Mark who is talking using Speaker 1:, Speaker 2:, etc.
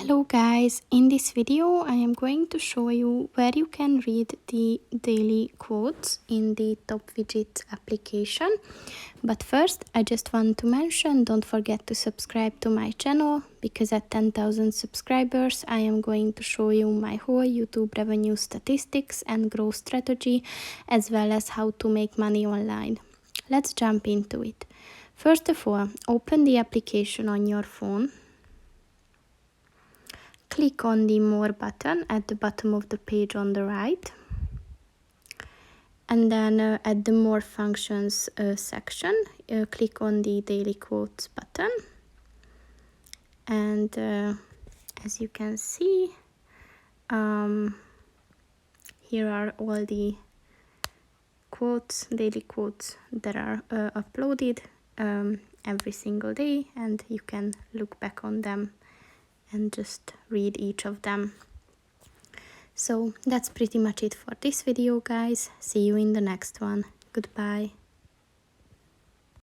Speaker 1: Hello guys, in this video I am going to show you where you can read the daily quotes in the Top Widgets application. But first I just want to mention, don't forget to subscribe to my channel, because at 10,000 subscribers I am going to show you my whole YouTube revenue statistics and growth strategy, as well as how to make money online. Let's jump into it. First of all, open the application on your phone. Click on the More button at the bottom of the page on the right, and then at the More Functions section, click on the Daily Quotes button, and as you can see, here are all the quotes, daily quotes that are uploaded every single day, and you can look back on them and just read each of them. So that's pretty much it for this video, guys. See you in the next one. Goodbye.